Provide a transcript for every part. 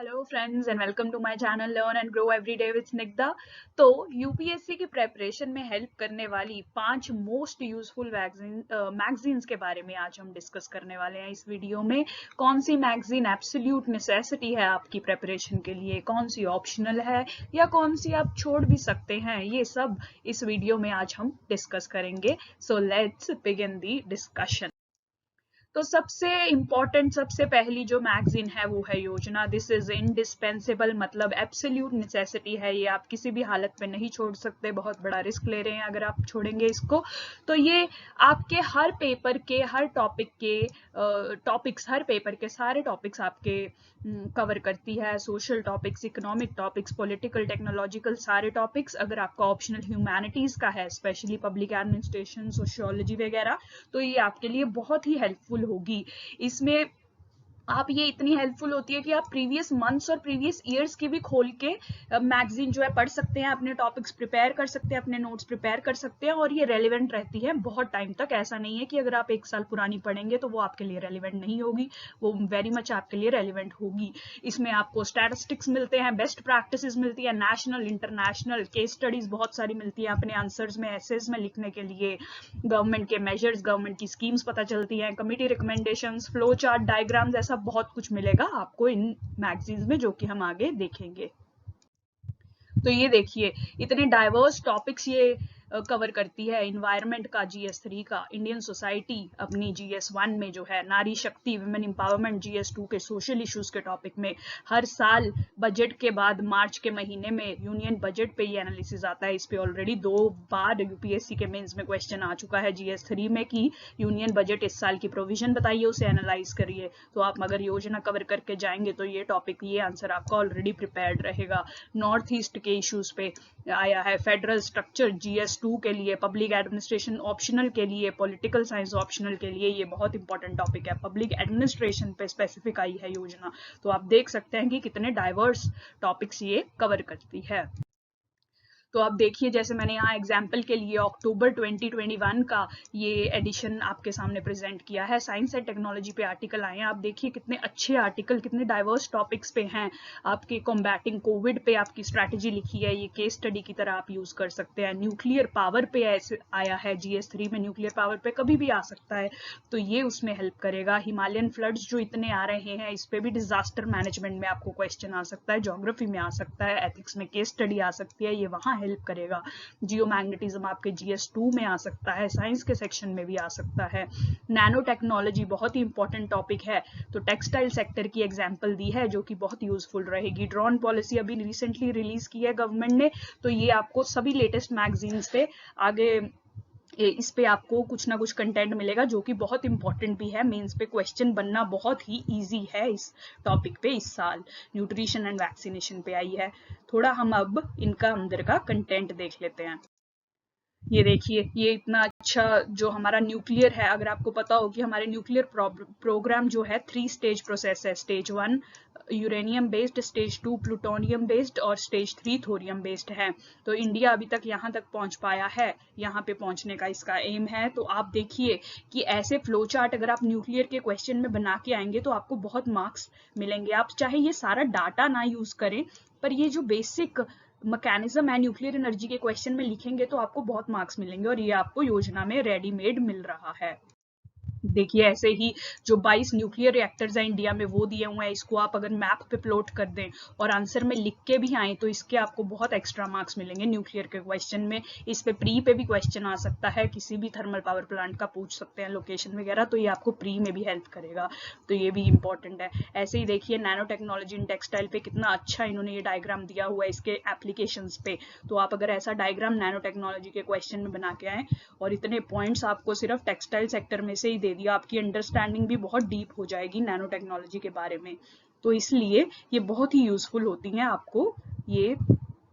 Hello friends and welcome to my channel learn and grow everyday with Snigdha. तो UPSC की preparation में help करने वाली 5 मोस्ट यूजफुल मैगजीन्स के बारे में आज हम डिस्कस करने वाले हैं इस वीडियो में। कौन सी मैगजीन एब्सोल्यूट नेसेसिटी है आपकी प्रेपरेशन के लिए, कौन सी ऑप्शनल है या कौन सी आप छोड़ भी सकते हैं, ये सब इस वीडियो में आज हम डिस्कस करेंगे। So let's begin the discussion. तो सबसे इम्पॉर्टेंट, सबसे पहली जो मैगजीन है वो है योजना। दिस इज इंडिस्पेंसेबल, मतलब एब्सोल्यूट नेसेसिटी है, ये आप किसी भी हालत में नहीं छोड़ सकते। बहुत बड़ा रिस्क ले रहे हैं अगर आप छोड़ेंगे इसको। तो ये आपके हर पेपर के हर टॉपिक के हर पेपर के सारे टॉपिक्स आपके कवर करती है। Social topics, economic topics, political, technological, सारे टॉपिक्स। अगर आपका ऑप्शनल ह्यूमैनिटीज का है, स्पेशली पब्लिक एडमिनिस्ट्रेशन, सोशियोलॉजी वगैरह, तो ये आपके लिए बहुत ही हेल्पफुल होगी। इसमें आप ये इतनी हेल्पफुल होती है कि आप प्रीवियस मंथ्स और प्रीवियस ईयर्स की भी खोल के मैगजीन जो है पढ़ सकते हैं, अपने टॉपिक्स प्रिपेयर कर सकते हैं, अपने नोट्स प्रिपेयर कर सकते हैं, और ये रेलिवेंट रहती है बहुत टाइम तक। ऐसा नहीं है कि अगर आप 1 साल पुरानी पढ़ेंगे तो वो आपके लिए रेलिवेंट नहीं होगी, वो वेरी मच आपके लिए रेलिवेंट होगी। इसमें आपको स्टैटिस्टिक्स मिलते हैं, बेस्ट प्रैक्टिसेस मिलती है, नेशनल इंटरनेशनल केस स्टडीज बहुत सारी मिलती है अपने आंसर्स में, एसेज में लिखने के लिए। गवर्नमेंट के मेजर्स, गवर्नमेंट की स्कीम्स पता चलती हैं, committee recommendations, flow chart, diagrams, ऐसा बहुत कुछ मिलेगा आपको इन मैगजीन्स में, जो कि हम आगे देखेंगे। तो ये देखिए, इतने डाइवर्स टॉपिक्स ये कवर करती है। इन्वायरमेंट का GS3 का, इंडियन सोसाइटी अपनी GS1 में जो है, नारी शक्ति, वुमेन एम्पावरमेंट GS2 के, सोशल इश्यूज के टॉपिक में। हर साल बजट के बाद मार्च के महीने में यूनियन बजट पे ये एनालिसिस आता है। इस पे ऑलरेडी 2 बार यूपीएससी के मेंस में क्वेश्चन आ चुका है GS3 में कि यूनियन बजट इस साल की प्रोविजन बताइए, उसे एनालाइज करिए। तो आप अगर योजना कवर करके जाएंगे तो ये टॉपिक, ये आंसर आपका ऑलरेडी प्रिपेयर्ड रहेगा। नॉर्थ ईस्ट के इश्यूज पे आया है, फेडरल स्ट्रक्चर GS2 के लिए, पब्लिक एडमिनिस्ट्रेशन ऑप्शनल के लिए, पॉलिटिकल साइंस ऑप्शनल के लिए, ये बहुत इंपॉर्टेंट टॉपिक है। पब्लिक एडमिनिस्ट्रेशन पे स्पेसिफिक आई है योजना। तो आप देख सकते हैं कि कितने डाइवर्स टॉपिक्स ये कवर करती है। तो आप देखिए, जैसे मैंने यहाँ एग्जाम्पल के लिए अक्टूबर 2021 का ये एडिशन आपके सामने प्रेजेंट किया है। साइंस एंड टेक्नोलॉजी पे आर्टिकल आए हैं, आप देखिए कितने अच्छे आर्टिकल, कितने डाइवर्स टॉपिक्स पे हैं। आपके कॉम्बैटिंग कोविड पे आपकी स्ट्रैटेजी लिखी है, ये केस स्टडी की तरह आप यूज कर सकते हैं। न्यूक्लियर पावर पे ऐसे आया है GS3 में, न्यूक्लियर पावर पे कभी भी आ सकता है, तो ये उसमें हेल्प करेगा। हिमालयन फ्लड्स जो इतने आ रहे हैं, इस पे भी डिजास्टर मैनेजमेंट में आपको क्वेश्चन आ सकता है, ज्योग्राफी में आ सकता है, एथिक्स में केस स्टडी आ सकती है, ये वहां हेल्प करेगा। जियोमैग्नेटिज्म आपके GS2 में आ सकता है, साइंस के सेक्शन में भी आ सकता है। नैनो टेक्नोलॉजी बहुत ही इंपॉर्टेंट टॉपिक है, तो टेक्सटाइल सेक्टर की एग्जांपल दी है जो कि बहुत यूजफुल रहेगी। ड्रोन पॉलिसी अभी रिसेंटली रिलीज की है गवर्नमेंट ने, तो ये आपको सभी लेटेस्ट मैगजीन्स पे आगे इस पे आपको कुछ ना कुछ कंटेंट मिलेगा जो कि बहुत इंपॉर्टेंट भी है। मेंस पे क्वेश्चन बनना बहुत ही इजी है इस टॉपिक पे इस साल। न्यूट्रिशन एंड वैक्सीनेशन पे आई है। थोड़ा हम अब इनका अंदर का कंटेंट देख लेते हैं। ये देखिए, ये इतना अच्छा जो हमारा न्यूक्लियर है, अगर आपको पता हो कि हमारे न्यूक्लियर प्रोग्राम जो है 3 स्टेज प्रोसेस है। Stage 1 uranium based, stage 2 plutonium based और स्टेज 3 थोरियम बेस्ड है। तो इंडिया अभी तक यहाँ तक पहुंच पाया है, यहाँ पे पहुंचने का इसका एम है। तो आप देखिए कि ऐसे फ्लो चार्ट अगर आप न्यूक्लियर के क्वेश्चन में बना के आएंगे तो आपको बहुत मार्क्स मिलेंगे। आप चाहे ये सारा डाटा ना यूज करें, पर ये जो बेसिक मैकेनिज्म है न्यूक्लियर एनर्जी के क्वेश्चन में लिखेंगे तो आपको बहुत मार्क्स मिलेंगे, और ये आपको योजना में रेडीमेड मिल रहा है। देखिए, ऐसे ही जो 22 न्यूक्लियर रिएक्टर्स हैं इंडिया में वो दिए हुए हैं, इसको आप अगर मैप पे प्लॉट कर दें और आंसर में लिख के भी आए तो इसके आपको बहुत एक्स्ट्रा मार्क्स मिलेंगे न्यूक्लियर के क्वेश्चन में। इस पे प्री पे भी क्वेश्चन आ सकता है, किसी भी थर्मल पावर प्लांट का पूछ सकते हैं लोकेशन वगैरह, तो ये आपको प्री में भी हेल्प करेगा, तो ये भी इंपॉर्टेंट है। ऐसे ही देखिए, नैनो टेक्नोलॉजी इन टेक्सटाइल पे कितना अच्छा इन्होंने ये डायग्राम दिया हुआ है इसके एप्लीकेशंस पे। तो आप अगर ऐसा डायग्राम नैनो टेक्नोलॉजी के क्वेश्चन में बना के आए और इतने पॉइंट्स आपको सिर्फ टेक्सटाइल सेक्टर में से ही दे दिया, आपकी अंडरस्टैंडिंग भी बहुत डीप हो जाएगी नैनो टेक्नोलॉजी के बारे में। तो इसलिए ये बहुत ही यूजफुल होती हैं आपको ये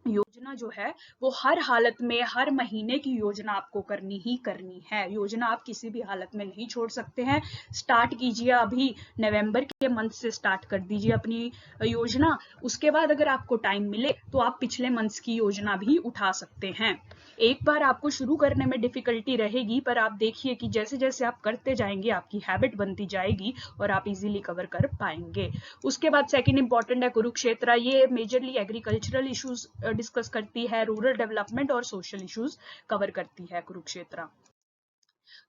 योजना योजना जो है वो हर हालत में हर महीने की योजना आपको करनी ही करनी है। योजना आप किसी भी हालत में नहीं छोड़ सकते हैं। स्टार्ट कीजिए अभी, नवंबर के मंथ से स्टार्ट कर दीजिए अपनी योजना। उसके बाद अगर आपको टाइम मिले तो आप पिछले मंथ्स की योजना भी उठा सकते हैं। एक बार आपको शुरू करने में डिफिकल्टी रहेगी, पर आप देखिए कि जैसे जैसे आप करते जाएंगे आपकी हैबिट बनती जाएगी और आप इजीली कवर कर पाएंगे। उसके बाद सेकंड इंपॉर्टेंट है कुरुक्षेत्र। ये मेजरली एग्रीकल्चरल इश्यूज डिस्कस करती है, रूरल डेवलपमेंट और सोशल इश्यूज कवर करती है कुरुक्षेत्र।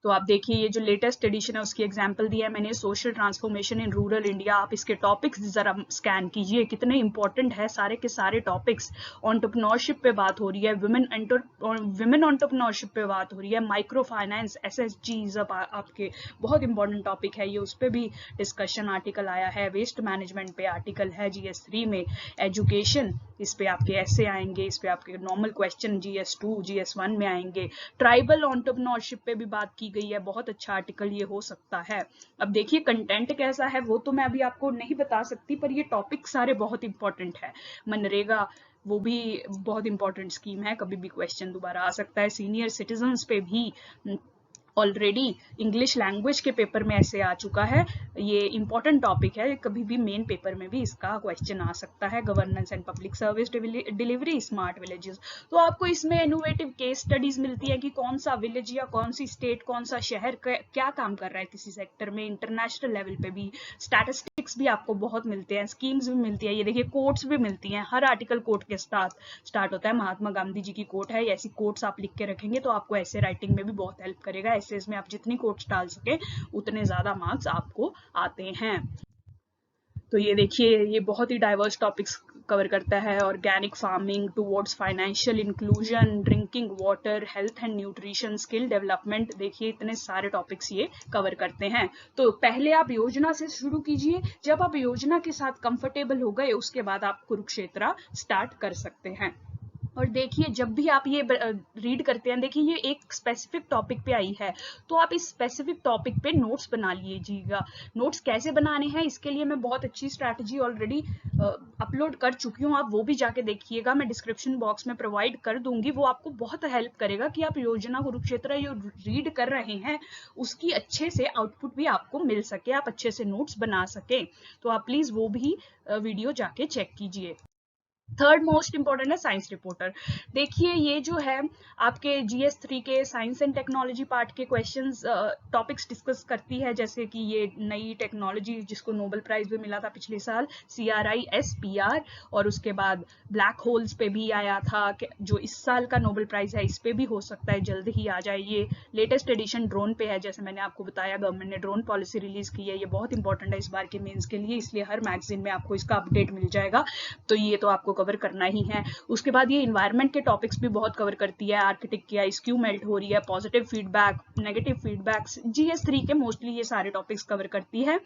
तो आप देखिए ये जो लेटेस्ट एडिशन है उसकी एग्जांपल दिया है मैंने, social transformation in rural India. आप इसके टॉपिक्स जरा स्कैन कीजिए, कितने इंपॉर्टेंट है सारे के सारे टॉपिक्स। एंटरप्रेन्योरशिप पे बात हो रही है, विमेन एंटरप्रेन्योरशिप पे बात हो रही है, माइक्रो फाइनेंस, एसएचजी आपके बहुत इंपॉर्टेंट टॉपिक है ये, उस पर भी डिस्कशन आर्टिकल आया है। वेस्ट मैनेजमेंट पे आर्टिकल है GS3 में। एजुकेशन, इस पे आपके ऐसे आएंगे, इस पे आपके नॉर्मल क्वेश्चन GS2 GS1 में आएंगे। ट्राइबल एंटरप्रेन्योरशिप पे भी बात की गई है, बहुत अच्छा आर्टिकल ये हो सकता है। अब देखिए कंटेंट कैसा है वो तो मैं अभी आपको नहीं बता सकती, पर ये टॉपिक सारे बहुत इंपॉर्टेंट है। मनरेगा वो भी बहुत इंपॉर्टेंट स्कीम है, कभी भी क्वेश्चन दोबारा आ सकता है। सीनियर सिटीजन्स पे भी ऑलरेडी इंग्लिश लैंग्वेज के पेपर में ऐसे आ चुका है, ये इंपॉर्टेंट टॉपिक है, कभी भी मेन पेपर में भी इसका क्वेश्चन आ सकता है। Governance and public service delivery, smart villages. तो आपको इसमें इनोवेटिव केस स्टडीज मिलती है कि कौन सा विलेज या कौन सी स्टेट, कौन सा शहर क्या काम कर रहा है किसी सेक्टर में। इंटरनेशनल लेवल पे भी स्टैटिस्टिक्स भी आपको बहुत मिलते हैं, स्कीम्स भी मिलती है। ये देखिए कोट्स भी मिलती हैं, हर आर्टिकल कोट के साथ स्टार्ट होता है। महात्मा गांधी जी की कोट है, ऐसी कोट्स आप लिख के रखेंगे तो आपको ऐसे राइटिंग में भी बहुत हेल्प करेगा। में आप जितनी कोट्स डाल सके उतने ज्यादा मार्क्स आपको आते हैं। तो ये देखिए ये बहुत ही डाइवर्स टॉपिक्स कवर करता है। Organic farming towards financial inclusion, drinking water, health and nutrition, skill development. देखिए इतने सारे टॉपिक्स ये कवर करते हैं। तो पहले आप योजना से शुरू कीजिए, जब आप योजना के साथ कंफर्टेबल हो गए उसके बाद आप कुरुक्षेत्र स्टार्ट कर सकते हैं। और देखिए जब भी आप ये रीड करते हैं, देखिए ये एक स्पेसिफिक टॉपिक पे आई है तो आप इस स्पेसिफिक टॉपिक पे नोट्स बना लीजिएगा। नोट्स कैसे बनाने हैं इसके लिए मैं बहुत अच्छी स्ट्रैटेजी ऑलरेडी अपलोड कर चुकी हूँ, आप वो भी जाके देखिएगा, मैं डिस्क्रिप्शन बॉक्स में प्रोवाइड कर दूंगी। वो आपको बहुत हेल्प करेगा कि आप योजना कुरुक्षेत्र जो रीड कर रहे हैं उसकी अच्छे से आउटपुट भी आपको मिल सके, आप अच्छे से नोट्स बना सके। तो आप प्लीज वो भी वीडियो जाके चेक कीजिए। थर्ड मोस्ट इंपॉर्टेंट है साइंस रिपोर्टर। देखिए ये जो है आपके GS3 के साइंस एंड टेक्नोलॉजी पार्ट के क्वेश्चंस टॉपिक्स डिस्कस करती है, जैसे कि ये नई टेक्नोलॉजी जिसको नोबेल प्राइज भी मिला था पिछले साल, CRISPR। और उसके बाद ब्लैक होल्स पे भी आया था, जो इस साल का नोबेल प्राइज है इस पे भी हो सकता है जल्द ही आ जाए। ये लेटेस्ट एडिशन ड्रोन पे है, जैसे मैंने आपको बताया गवर्नमेंट ने ड्रोन पॉलिसी रिलीज की है, ये बहुत इंपॉर्टेंट है इस बार के मेंस के लिए, इसलिए हर मैगजीन में आपको इसका अपडेट मिल जाएगा। तो ये तो आपको कवर करना ही है। उसके बाद ये इन्वायरमेंट के टॉपिक्स भी बहुत कवर करती है, आर्किटिक की आइस क्यों मेल्ट हो रही है, positive feedback, negative feedbacks, GS3 के मोस्टली ये सारे टॉपिक्स कवर करती है।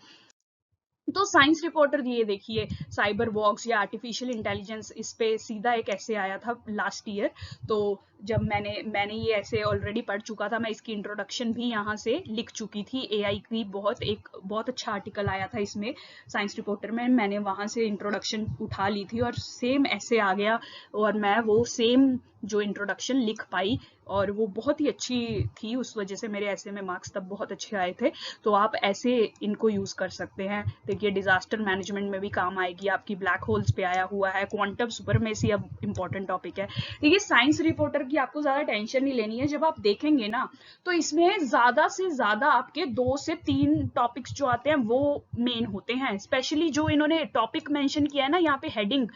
तो साइंस रिपोर्टर ये देखिए साइबर वॉक्स या आर्टिफिशियल इंटेलिजेंस, इस पे सीधा एक ऐसे आया था लास्ट ईयर। तो जब मैंने ये ऐसे ऑलरेडी पढ़ चुका था, मैं इसकी इंट्रोडक्शन भी यहाँ से लिख चुकी थी। AI की बहुत अच्छा आर्टिकल आया था इसमें साइंस रिपोर्टर में, मैंने वहां से इंट्रोडक्शन उठा ली थी और सेम ऐसे आ गया और मैं वो सेम जो इंट्रोडक्शन लिख पाई और वो बहुत ही अच्छी थी, उस वजह से मेरे ऐसे में मार्क्स तब बहुत अच्छे आए थे। तो आप ऐसे इनको यूज कर सकते हैं। देखिए डिजास्टर मैनेजमेंट में भी काम आएगी आपकी, ब्लैक होल्स पे आया हुआ है, क्वांटम सुपरमेसी अब इंपॉर्टेंट टॉपिक है। देखिए साइंस रिपोर्टर की आपको ज्यादा टेंशन नहीं लेनी है, जब आप देखेंगे ना तो इसमें ज्यादा से ज्यादा आपके 2 से 3 टॉपिक्स जो आते हैं वो मेन होते हैं। स्पेशली जो इन्होंने टॉपिक मेंशन किया है ना यहाँ पे हेडिंग,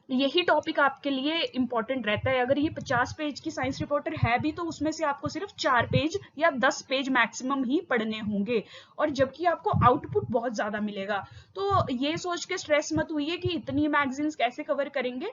यही टॉपिक आपके लिए इंपॉर्टेंट रहता है। अगर ये 50 पेज की साइंस रिपोर्टर है भी तो उसमें से आपको सिर्फ 4 पेज या 10 पेज मैक्सिमम ही पढ़ने होंगे, और जबकि आपको आउटपुट बहुत ज्यादा मिलेगा। तो ये सोच के स्ट्रेस मत हुई कि इतनी मैगजीन्स कैसे कवर करेंगे,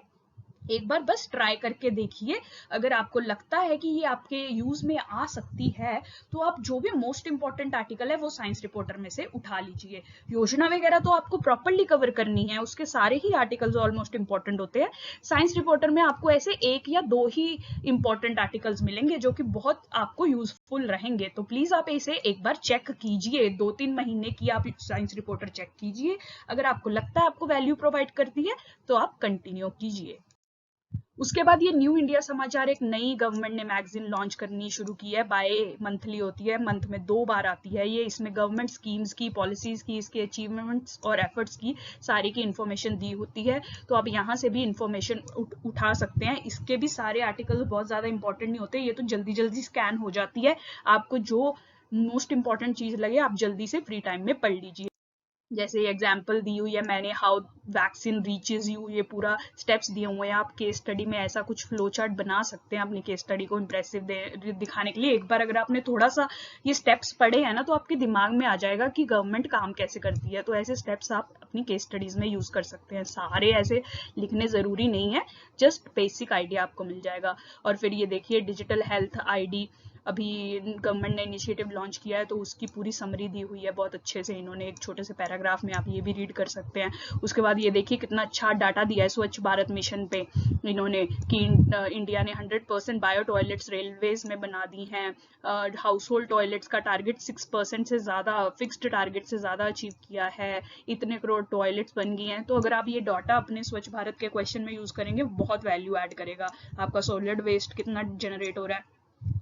एक बार बस ट्राई करके देखिए। अगर आपको लगता है कि ये आपके यूज में आ सकती है तो आप जो भी मोस्ट इंपॉर्टेंट आर्टिकल है वो साइंस रिपोर्टर में से उठा लीजिए। योजना वगैरह तो आपको प्रॉपरली कवर करनी है, उसके सारे ही आर्टिकल्स ऑलमोस्ट इंपॉर्टेंट होते हैं। साइंस रिपोर्टर में आपको ऐसे 1 या 2 ही इंपॉर्टेंट आर्टिकल्स मिलेंगे जो कि बहुत आपको यूजफुल रहेंगे। तो प्लीज आप इसे एक बार चेक कीजिए, 2-3 महीने की आप साइंस रिपोर्टर चेक कीजिए। अगर आपको लगता है आपको वैल्यू प्रोवाइड करती है तो आप कंटिन्यू कीजिए। उसके बाद ये न्यू इंडिया समाचार एक नई गवर्नमेंट ने मैगजीन लॉन्च करनी शुरू की है, बाय मंथली होती है, मंथ में 2 बार आती है ये। इसमें गवर्नमेंट स्कीम्स की, पॉलिसीज की, इसके अचीवमेंट्स और एफर्ट्स की सारी की इन्फॉर्मेशन दी होती है। तो आप यहाँ से भी इन्फॉर्मेशन उठा सकते हैं। इसके भी सारे आर्टिकल बहुत ज़्यादा इंपॉर्टेंट नहीं होते, ये तो जल्दी जल्दी स्कैन हो जाती है। आपको जो मोस्ट इंपॉर्टेंट चीज़ लगे आप जल्दी से फ्री टाइम में पढ़ लीजिए। जैसे एग्जाम्पल दी हुई है मैंने, हाउ वैक्सीन रीचेज यू, ये पूरा स्टेप्स दिए हुए हैं। आप केस स्टडी में ऐसा कुछ फ्लो चार्ट बना सकते हैं अपनी केस स्टडी को इम्प्रेसिव दिखाने के लिए। एक बार अगर आपने थोड़ा सा ये स्टेप्स पढ़े हैं ना, तो आपके दिमाग में आ जाएगा कि गवर्नमेंट काम कैसे करती है। तो ऐसे स्टेप्स आप अपनी केस स्टडीज में यूज कर सकते हैं। सारे ऐसे लिखने जरूरी नहीं है, जस्ट बेसिक आइडिया आपको मिल जाएगा। और फिर ये देखिए डिजिटल हेल्थ आईडी, अभी गवर्नमेंट ने इनिशिएटिव लॉन्च किया है, तो उसकी पूरी समरी दी हुई है बहुत अच्छे से इन्होंने, एक छोटे से पैराग्राफ में, आप ये भी रीड कर सकते हैं। उसके बाद ये देखिए कितना अच्छा डाटा दिया है स्वच्छ भारत मिशन पे इन्होंने, कि इंडिया ने 100% बायो टॉयलेट्स रेलवेज में बना दी हैं। हाउस होल्ड टॉयलेट्स का टारगेट 6% से ज़्यादा, फिक्स्ड टारगेट से ज़्यादा अचीव किया है। इतने करोड़ टॉयलेट्स बन गई हैं। तो अगर आप ये डाटा अपने स्वच्छ भारत के क्वेश्चन में यूज़ करेंगे, बहुत वैल्यू ऐड करेगा। आपका सॉलिड वेस्ट कितना जनरेट हो रहा है,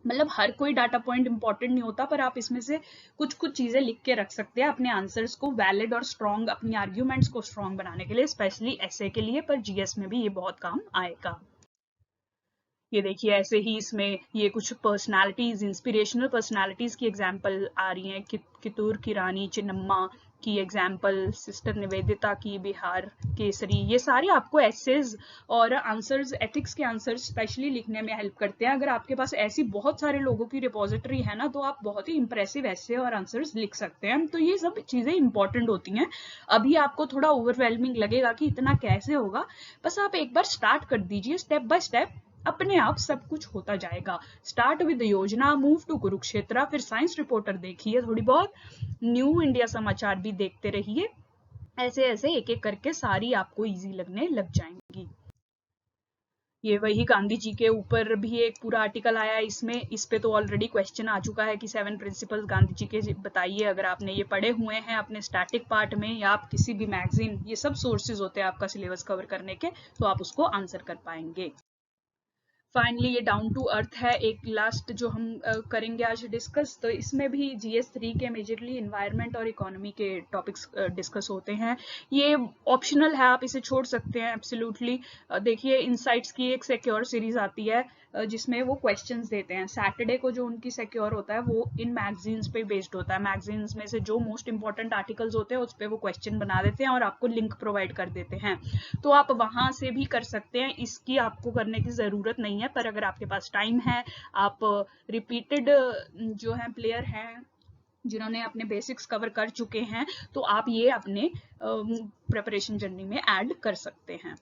मतलब हर कोई डाटा पॉइंट इंपॉर्टेंट नहीं होता, पर आप इसमें से कुछ कुछ चीजें लिख के रख सकते हैं अपने आंसर्स को वैलिड और स्ट्रॉन्ग, अपनी आर्ग्यूमेंट्स को स्ट्रॉन्ग बनाने के लिए, स्पेशली ऐसे के लिए, पर जीएस में भी ये बहुत काम आएगा। ये देखिए ऐसे ही इसमें ये कुछ पर्सनालिटीज, इंस्पिरेशनल पर्सनालिटीज की एग्जाम्पल आ रही हैं। कितूर की रानी चिन्नम्मा की एग्जाम्पल, सिस्टर निवेदिता की बिहार केसरी, ये सारे आपको एसेज और आंसर्स, एथिक्स के आंसर्स स्पेशली लिखने में हेल्प करते हैं। अगर आपके पास ऐसी बहुत सारे लोगों की रिपोजिटरी है ना, तो आप बहुत ही इंप्रेसिव एसे और आंसर्स लिख सकते हैं। तो ये सब चीजें इंपॉर्टेंट होती हैं। अभी आपको थोड़ा ओवरवेलमिंग लगेगा कि इतना कैसे होगा, बस आप एक बार स्टार्ट कर दीजिए स्टेप बाय स्टेप, अपने आप सब कुछ होता जाएगा। स्टार्ट विद योजना, मूव टू कुरुक्षेत्र, फिर साइंस रिपोर्टर देखिए थोड़ी बहुत, न्यू इंडिया समाचार भी देखते रहिए। ऐसे ऐसे एक एक करके सारी आपको इजी लगने लग जाएंगी। ये वही गांधी जी के ऊपर भी एक पूरा आर्टिकल आया है इसमें। इस पे तो ऑलरेडी क्वेश्चन आ चुका है कि 7 प्रिंसिपल्स गांधी जी के बताइए। अगर आपने ये पढ़े हुए हैं अपने स्टैटिक पार्ट में या आप किसी भी मैगजीन, ये सब सोर्सेज होते हैं आपका सिलेबस कवर करने के, तो आप उसको आंसर कर पाएंगे। फाइनली ये डाउन टू अर्थ है, एक लास्ट जो हम करेंगे आज डिस्कस। तो इसमें भी GS3 के मेजरली इन्वायरमेंट और इकोनॉमी के टॉपिक्स डिस्कस होते हैं। ये ऑप्शनल है, आप इसे छोड़ सकते हैं एब्सोल्युटली। देखिए इनसाइट्स की एक सिक्योर सीरीज आती है जिसमें वो क्वेश्चंस देते हैं। सैटरडे को जो उनकी सिक्योर होता है वो इन मैगजीन्स पे बेस्ड होता है। मैगजीन्स में से जो मोस्ट इंपॉर्टेंट आर्टिकल्स होते हैं उस पर वो क्वेश्चन बना देते हैं और आपको लिंक प्रोवाइड कर देते हैं। तो आप वहां से भी कर सकते हैं, इसकी आपको करने की जरूरत नहीं है। पर अगर आपके पास टाइम है, आप रिपीटेड जो है प्लेयर हैं जिन्होंने अपने बेसिक्स कवर कर चुके हैं, तो आप ये अपने प्रिपरेशन जर्नी में ऐड कर सकते हैं।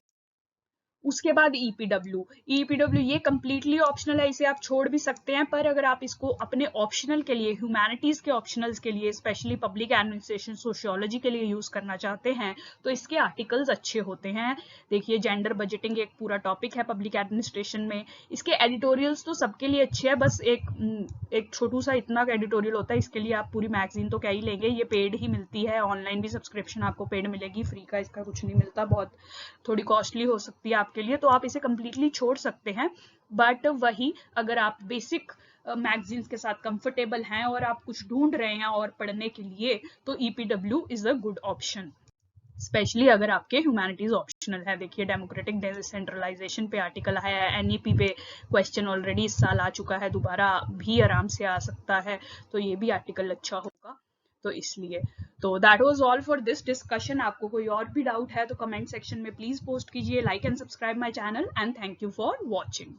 उसके बाद ईपीडब्ल्यू ये कम्प्लीटली ऑप्शनल है, इसे आप छोड़ भी सकते हैं। पर अगर आप इसको अपने ऑप्शनल के लिए, ह्यूमैनिटीज के ऑप्शनल्स के लिए, स्पेशली पब्लिक एडमिनिस्ट्रेशन, सोशियोलॉजी के लिए यूज करना चाहते हैं, तो इसके आर्टिकल्स अच्छे होते हैं। देखिए जेंडर बजटिंग एक पूरा टॉपिक है पब्लिक एडमिनिस्ट्रेशन में। इसके एडिटोरियल्स तो सबके लिए अच्छे है, बस एक छोटू सा इतना एडिटोरियल होता है, इसके लिए आप पूरी मैगजीन तो क्या ही लेंगे। ये पेड ही मिलती है, ऑनलाइन भी सब्सक्रिप्शन आपको पेड मिलेगी, फ्री का इसका कुछ नहीं मिलता, बहुत थोड़ी कॉस्टली हो सकती है आपके लिए, तो आप इसे कम्प्लीटली छोड़ सकते हैं। बट वही अगर आप बेसिक मैगजीन्स के साथ कंफर्टेबल हैं और आप कुछ ढूंढ रहे हैं और पढ़ने के लिए, तो EPW is a good option, specially अगर आपके ह्यूमैनिटीज ऑप्शनल है। देखिए डेमोक्रेटिक डिसेंट्रलाइजेशन पे आर्टिकल आया है, एनईपी पे क्वेश्चन ऑलरेडी इस साल आ चुका है, दोबारा भी आराम से आ सकता है, तो ये भी आर्टिकल अच्छा होगा। तो इसलिए तो that was all for this discussion. आपको कोई और भी डाउट है तो कमेंट सेक्शन में प्लीज पोस्ट कीजिए। Like and subscribe my channel and thank you for watching.